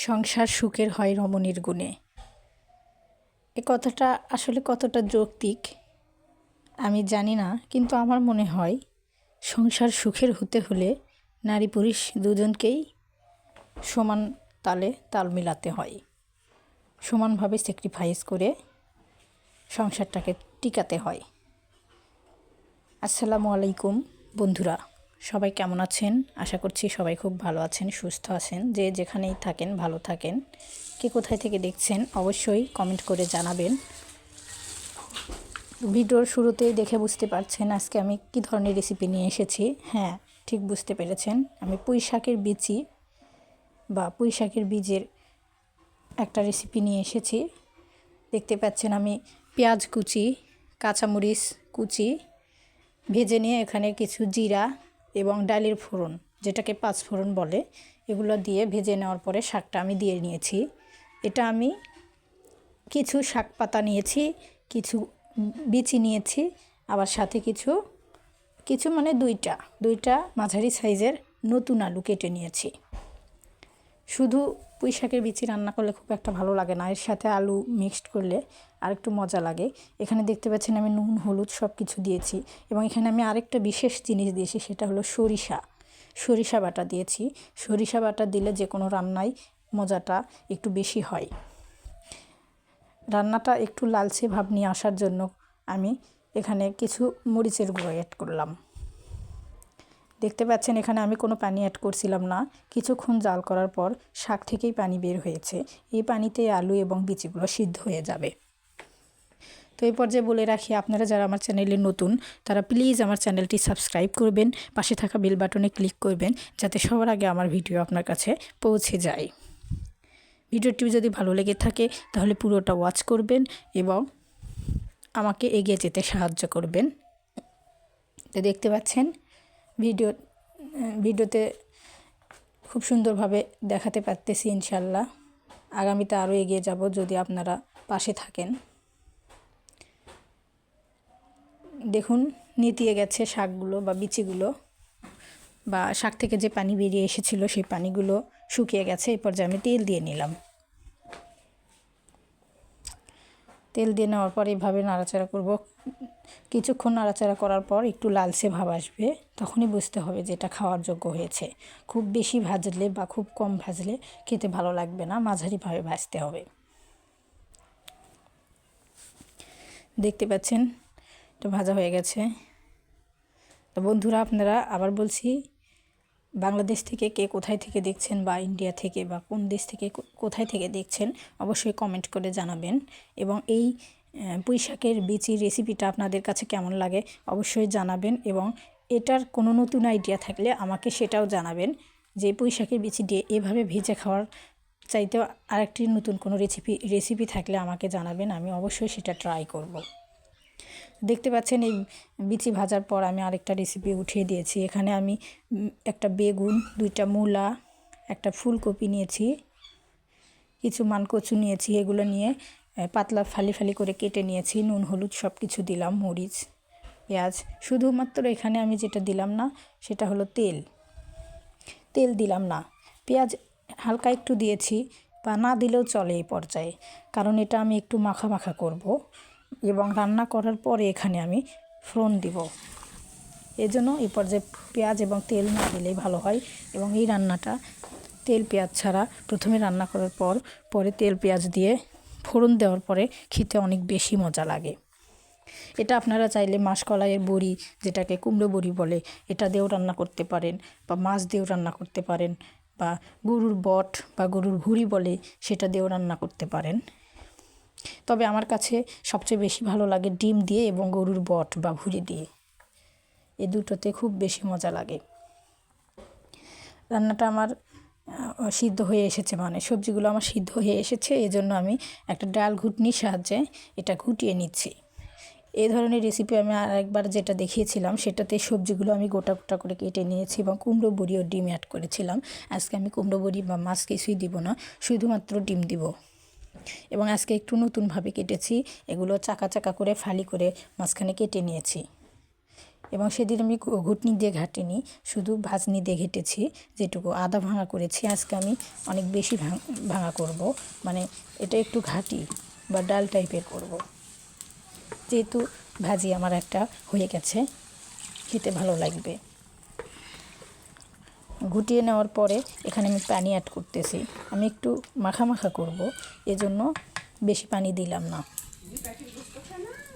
সংসার সুখের হয় রমণীর গুণে। এ কথাটা আসলে কতটা যৌক্তিক আমি জানি না, কিন্তু আমার মনে হয় সংসার সুখের হতে হলে নারী পুরুষ দুজনকেই সমান তালে তাল মিলাতে হয়, সমানভাবে স্যাক্রিফাইস করে সংসারটাকে টিকাতে হয়। আসসালামু আলাইকুম বন্ধুরা, সবাই কেমন আছেন? আশা করছি সবাই খুব ভালো আছেন, সুস্থ আছেন। যে যেখানেই থাকেন ভালো থাকেন। কে কোথায় থেকে দেখছেন অবশ্যই কমেন্ট করে জানাবেন। ভিডিওর শুরুতেই দেখে বুঝতে পারছেন আজকে আমি কী ধরনের রেসিপি নিয়ে এসেছি। হ্যাঁ, ঠিক বুঝতে পেরেছেন, আমি পুঁই শাকের বিচি বা পুঁই শাকের বীজের একটা রেসিপি নিয়ে এসেছি। দেখতে পাচ্ছেন আমি পেঁয়াজ কুচি, কাঁচামরিচ কুচি ভেজে নিয়ে এখানে কিছু জিরা এবং ডালের ফোড়ন, যেটাকে পাঁচ ফোড়ন বলে, এগুলো দিয়ে ভেজে নেওয়ার পরে শাকটা আমি দিয়ে নিয়েছি। এটা আমি কিছু শাক পাতা নিয়েছি, কিছু বিচি নিয়েছি, আবার সাথে কিছু কিছু মানে দুইটা মাঝারি সাইজের নতুন আলু কেটে নিয়েছি। শুধু পুঁই শাকের বিচি রান্না করলে খুব একটা ভালো লাগে না, এর সাথে আলু মিক্সড করলে আর একটু মজা লাগে। এখানে দেখতে পাচ্ছেন আমি নুন হলুদ সব কিছু দিয়েছি, এবং এখানে আমি আরেকটা বিশেষ জিনিস দিয়েছি, সেটা হলো সরিষা বাটা দিয়েছি। সরিষা বাটা দিলে যে কোনো রান্নায় মজাটা একটু বেশি হয়। রান্নাটা একটু লালচে ভাব নিয়ে আসার জন্য আমি এখানে কিছু মরিচের গুঁড়ো অ্যাড করলাম। দেখতে পাচ্ছেন এখানে আমি কোনো পানি অ্যাড করছিলাম না। কিছুক্ষণ জাল করার পর শাক থেকেই পানি বের হয়েছে। এই পানিতে আলু এবং বিচিগুলো সিদ্ধ হয়ে যাবে। তো এই পর্যায়ে বলে রাখি, আপনারা যারা আমার চ্যানেলে নতুন তারা প্লিজ আমার চ্যানেলটি সাবস্ক্রাইব করবেন, পাশে থাকা বেল বাটনে ক্লিক করবেন, যাতে সবার আগে আমার ভিডিও আপনার কাছে পৌঁছে যায়। ভিডিওটি যদি ভালো লেগে থাকে তাহলে পুরোটা ওয়াচ করবেন এবং আমাকে এগিয়ে যেতে সাহায্য করবেন। তো দেখতে পাচ্ছেন ভিডিওতে খুব সুন্দরভাবে দেখাতে পারতেছি। ইনশাল্লাহ আগামীতে আরও এগিয়ে যাব যদি আপনারা পাশে থাকেন। দেখুন নেতিয়ে গেছে শাকগুলো বা বিচিগুলো, বা শাক থেকে যে পানি বেরিয়ে এসেছিলো সেই পানিগুলো শুকিয়ে গেছে। এরপর যে আমি তেল দিয়ে নিলাম। তেল দিয়ে নেওয়ার পর এইভাবে নাড়াচাড়া করব। কিছুক্ষণ নাড়াচাড়া করার পর একটু লালচে ভাব আসবে, তখনই বুঝতে হবে যে এটা খাওয়ার যোগ্য হয়েছে। খুব বেশি ভাজলে বা খুব কম ভাজলে খেতে ভালো লাগবে না, মাঝারিভাবে ভাজতে হবে। দেখতে পাচ্ছেন এটা ভাজা হয়ে গেছে। তো বন্ধুরা, আপনারা আবার বলছি, বাংলাদেশ থেকে কে কোথায় থেকে দেখছেন বা ইন্ডিয়া থেকে বা কোন দেশ থেকে কোথায় থেকে দেখছেন অবশ্যই কমেন্ট করে জানাবেন। এবং এই পুঁই শাকের বিচির রেসিপিটা আপনাদের কাছে কেমন লাগে অবশ্যই জানাবেন, এবং এটার কোনো নতুন আইডিয়া থাকলে আমাকে সেটাও জানাবেন, যে পুঁই শাকের বিচি দিয়ে এভাবে ভেজে খাওয়ার চাইতেও আরেকটি নতুন কোনো রেসিপি থাকলে আমাকে জানাবেন, আমি অবশ্যই সেটা ট্রাই করব। দেখতে পাচ্ছেন এই বিচি ভাজার পর আমি আরেকটা রেসিপি উঠিয়ে দিয়েছি। এখানে আমি একটা বেগুন, দুইটা মূলা, একটা ফুলকপি নিয়েছি, কিছু মানকচু নিয়েছি। এগুলো নিয়ে পাতলা ফালি ফালি করে কেটে নিয়েছি। নুন হলুদ সব কিছু দিলাম, মরিচ, পেঁয়াজ। শুধুমাত্র এখানে আমি যেটা দিলাম না সেটা হলো তেল দিলাম না। পেঁয়াজ হালকা একটু দিয়েছি, বা না দিলেও চলে এই পর্যায়ে, কারণ এটা আমি একটু মাখা মাখা করব এবং রান্না করার পরে এখানে আমি ফোড়ন দিব। এজন্য এই পর্যায়ে পেঁয়াজ এবং তেল না দিলেই ভালো হয়। এবং এই রান্নাটা তেল পেঁয়াজ ছাড়া প্রথমে রান্না করার পর পরে তেল পেঁয়াজ দিয়ে ফোড়ন দেওয়ার পরে খেতে অনেক বেশি মজা লাগে। এটা আপনারা চাইলে মাসকলাইয়ের বড়ি, যেটাকে কুমড়ো বড়ি বলে, এটা দিয়েও রান্না করতে পারেন, বা মাছ দিয়েও রান্না করতে পারেন, বা গরুর বট বা গরুর ভুঁড়ি বলে সেটা দিয়েও রান্না করতে পারেন। তবে আমার কাছে সবচেয়ে বেশি ভালো লাগে ডিম দিয়ে এবং গরুর বট বা ভুঁড়ি দিয়ে, এই দুটোতে খুব বেশি মজা লাগে। রান্নাটা আমার সিদ্ধ হয়ে এসেছে, মানে সবজিগুলো আমার সিদ্ধ হয়ে এসেছে। এজন্য আমি একটা ডাল ঘুটনির সাহায্যে এটা ঘুটিয়ে নিচ্ছি। এই ধরনের রেসিপি আমি আরেকবার যেটা দেখিয়েছিলাম সেটাতে সবজিগুলো আমি গোটা গোটা করে কেটে নিয়েছি এবং কুমড়ো বড়ি ও ডিম অ্যাড করেছিলাম। আজকে আমি কুমড়ো বড়ি বা মাছ কিছুই দিব না, শুধুমাত্র ডিম দিব। এবং আজকে একটু নতুনভাবে কেটেছি, এগুলো চাকা চাকা করে ফালি করে মাঝখানে কেটে নিয়েছি। এবং সেদিন আমি ঘুটনি দিয়ে ঘাটিনি, শুধু ভাজনি দিয়ে ঘেটেছি। যেটুকু আদা ভাঙা করেছি, আজকে আমি অনেক বেশি ভাঙা করব, মানে এটা একটু ঘাটি বা ডাল টাইপের করব। যেহেতু ভাজি আমার একটা হয়ে গেছে, খেতে ভালো লাগবে। ঘুটিয়ে নেওয়ার পরে এখানে আমি পানি অ্যাড করতেছি। আমি একটু মাখা মাখা করব, এজন্য বেশি পানি দিলাম না।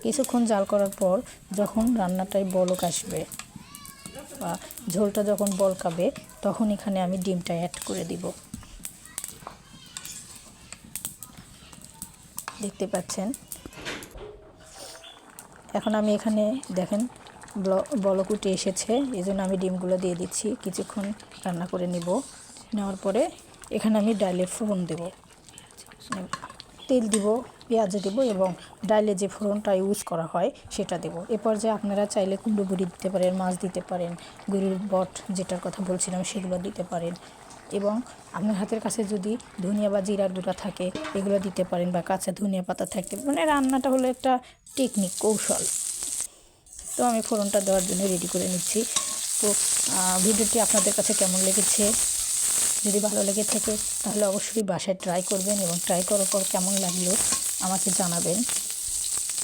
কিছুক্ষণ জাল করার পর যখন রান্নাটায় বলক আসবে বা ঝোলটা যখন বলকাবে, তখন এখানে আমি ডিমটা অ্যাড করে দিব। দেখতে পাচ্ছেন। এখন আমি এখানে দেখেন বলক উঠে এসেছে, এই জন্য আমি ডিমগুলো দিয়ে দিচ্ছি। কিছুক্ষণ রান্না করে নেওয়ার পরে এখানে আমি ডালের ফোড়ন দেব, তেল দিব, পেঁয়াজ দেব এবং ডালে যে ফোড়নটা ইউজ করা হয় সেটা দেব। এ পর্যায়ে আপনারা চাইলে কুমড়ো বড়ি দিতে পারেন, মাছ দিতে পারেন, গরুর বট যেটার কথা বলছিলাম সেগুলো দিতে পারেন, এবং আপনার হাতের কাছে যদি ধনিয়া বা জিরার গুঁড়া থাকে এগুলো দিতে পারেন, বা কাঁচা ধনিয়া পাতা থাকতে, মানে রান্নাটা হলো একটা টেকনিক, কৌশল। তো আমি ফোড়নটা দেওয়ার জন্য রেডি করে নিচ্ছি। তো ভিডিওটি আপনাদের কাছে কেমন লেগেছে? যদি ভালো লেগে থাকে তাহলে অবশ্যই বাসায় ট্রাই করবেন, এবং ট্রাই করার পর কেমন লাগলো আমাকে জানাবেন।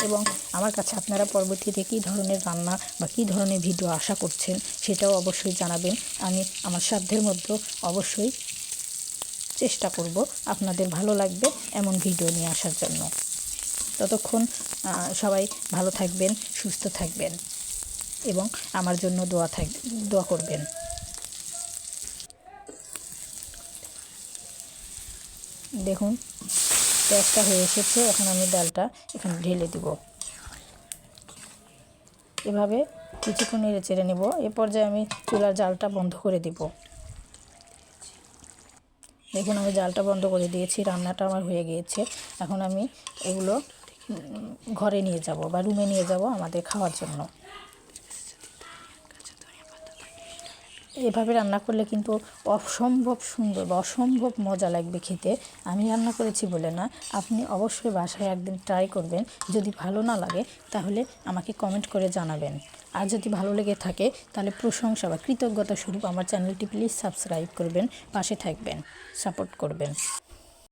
এবং আমার কাছে আপনারা পরবর্তীতে কী ধরনের রান্না বা কী ধরনের ভিডিও আশা করছেন সেটাও অবশ্যই জানাবেন। আমি আমার সাধ্যের মধ্যে অবশ্যই চেষ্টা করব আপনাদের ভালো লাগবে এমন ভিডিও নিয়ে আসার জন্য। ততক্ষণ সবাই ভালো থাকবেন, সুস্থ থাকবেন, এবং আমার জন্য দোয়া করবেন। দেখুন পেঁয়াজটা হয়ে এসেছে, এখন আমি ডালটা এখানে ঢেলে দিব। এভাবে কিছুক্ষণ নেড়ে চেড়ে নেব। এ পর্যায়ে আমি চুলার জালটা বন্ধ করে দিব। দেখুন আমি জালটা বন্ধ করে দিয়েছি, রান্নাটা আমার হয়ে গিয়েছে। এখন আমি এগুলো ঘরে নিয়ে যাব বা রুমে নিয়ে যাব আমাদের খাওয়ার জন্য। এভাবে রান্না করলে কিন্তু অসম্ভব সুন্দর বা অসম্ভব মজা লাগবে খেতে। আমি রান্না করেছি বলে না, আপনি অবশ্যই বাসায় একদিন ট্রাই করবেন। যদি ভালো না লাগে তাহলে আমাকে কমেন্ট করে জানাবেন। আর যদি ভালো লেগে থাকে তাহলে প্রশংসা বা কৃতজ্ঞতা স্বরূপ আমার চ্যানেলটি প্লিজ সাবস্ক্রাইব করবেন, পাশে থাকবেন, সাপোর্ট করবেন।